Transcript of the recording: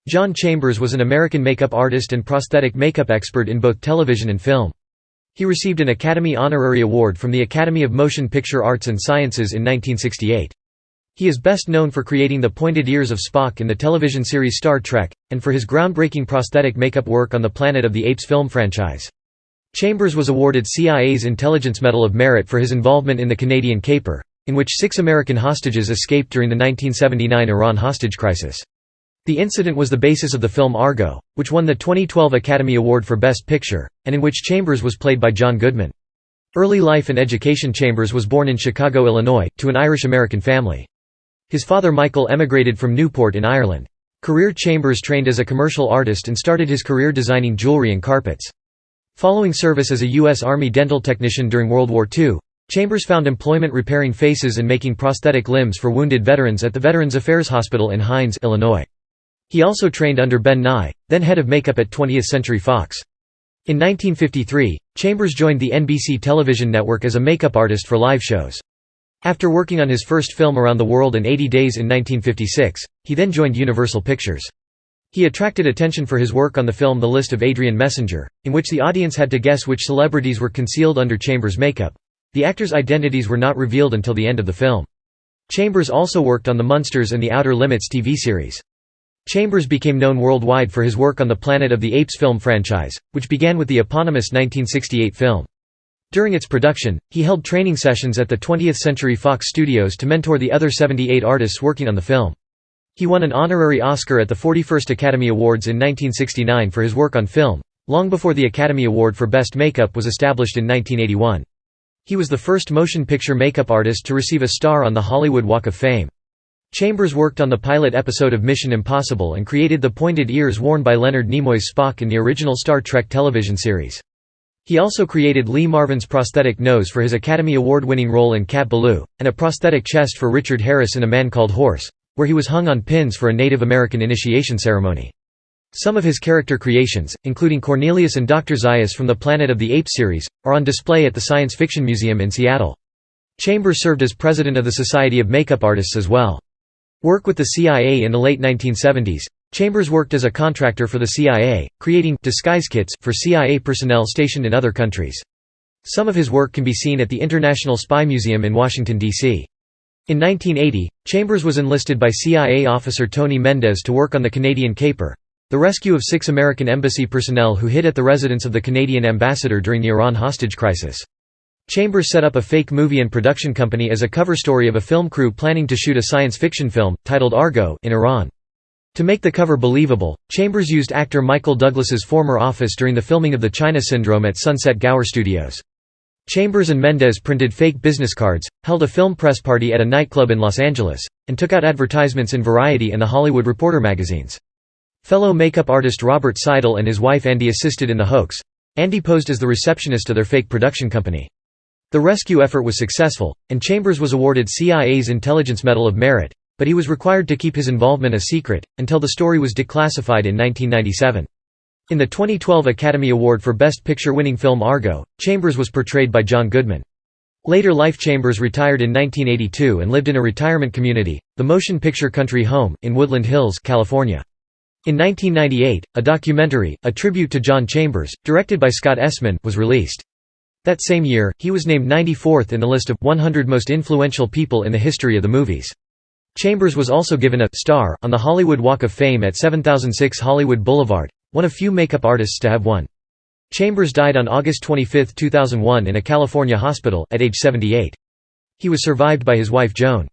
John Chambers was an American makeup artist and prosthetic makeup expert in both television and film. He received an Academy Honorary Award from the Academy of Motion Picture Arts and Sciences in 1968. He is best known for creating the pointed ears of Spock in the television series Star Trek, and for his groundbreaking prosthetic makeup work on the Planet of the Apes film franchise. Chambers was awarded CIA's Intelligence Medal of Merit for his involvement in the Canadian Caper, in which 6 American hostages escaped during the 1979 Iran hostage crisis. The incident was the basis of the film Argo, which won the 2012 Academy Award for Best Picture, and in which Chambers was played by John Goodman. Early life and education. Chambers was born in Chicago, Illinois, to an Irish-American family. His father Michael emigrated from Newport in Ireland. Career. Chambers trained as a commercial artist and started his career designing jewelry and carpets. Following service as a U.S. Army dental technician during World War II, Chambers found employment repairing faces and making prosthetic limbs for wounded veterans at the Veterans Affairs Hospital in Hines, Illinois. He also trained under Ben Nye, then head of makeup at 20th Century Fox. In 1953, Chambers joined the NBC television network as a makeup artist for live shows. After working on his first film Around the World in 80 Days in 1956, he then joined Universal Pictures. He attracted attention for his work on the film The List of Adrian Messenger, in which the audience had to guess which celebrities were concealed under Chambers' makeup. The actors' identities were not revealed until the end of the film. Chambers also worked on the Munsters and the Outer Limits TV series. Chambers became known worldwide for his work on the Planet of the Apes film franchise, which began with the eponymous 1968 film. During its production, he held training sessions at the 20th Century Fox studios to mentor the other 78 artists working on the film. He won an honorary Oscar at the 41st Academy Awards in 1969 for his work on film, long before the Academy Award for Best Makeup was established in 1981. He was the first motion picture makeup artist to receive a star on the Hollywood Walk of Fame. Chambers worked on the pilot episode of Mission Impossible and created the pointed ears worn by Leonard Nimoy's Spock in the original Star Trek television series. He also created Lee Marvin's prosthetic nose for his Academy Award-winning role in Cat Ballou, and a prosthetic chest for Richard Harris in A Man Called Horse, where he was hung on pins for a Native American initiation ceremony. Some of his character creations, including Cornelius and Dr. Zaius from the Planet of the Apes series, are on display at the Science Fiction Museum in Seattle. Chambers served as president of the Society of Makeup Artists as well. Work with the CIA. In the late 1970s, Chambers worked as a contractor for the CIA, creating disguise kits for CIA personnel stationed in other countries. Some of his work can be seen at the International Spy Museum in Washington, D.C. In 1980, Chambers was enlisted by CIA officer Tony Mendez to work on the Canadian Caper, the rescue of 6 American embassy personnel who hid at the residence of the Canadian ambassador during the Iran hostage crisis. Chambers set up a fake movie and production company as a cover story of a film crew planning to shoot a science fiction film, titled Argo, in Iran. To make the cover believable, Chambers used actor Michael Douglas's former office during the filming of The China Syndrome at Sunset Gower Studios. Chambers and Mendez printed fake business cards, held a film press party at a nightclub in Los Angeles, and took out advertisements in Variety and The Hollywood Reporter magazines. Fellow makeup artist Robert Seidel and his wife Andy assisted in the hoax. Andy posed as the receptionist of their fake production company. The rescue effort was successful, and Chambers was awarded CIA's Intelligence Medal of Merit, but he was required to keep his involvement a secret, until the story was declassified in 1997. In the 2012 Academy Award for Best Picture-winning film Argo, Chambers was portrayed by John Goodman. Later life. Chambers retired in 1982 and lived in a retirement community, the Motion Picture Country Home, in Woodland Hills, California. In 1998, a documentary, a tribute to John Chambers, directed by Scott Essman, was released. That same year, he was named 94th in the list of 100 most influential people in the history of the movies. Chambers was also given a star on the Hollywood Walk of Fame at 7006 Hollywood Boulevard, one of few makeup artists to have won. Chambers died on August 25, 2001 in a California hospital, at age 78. He was survived by his wife Joan.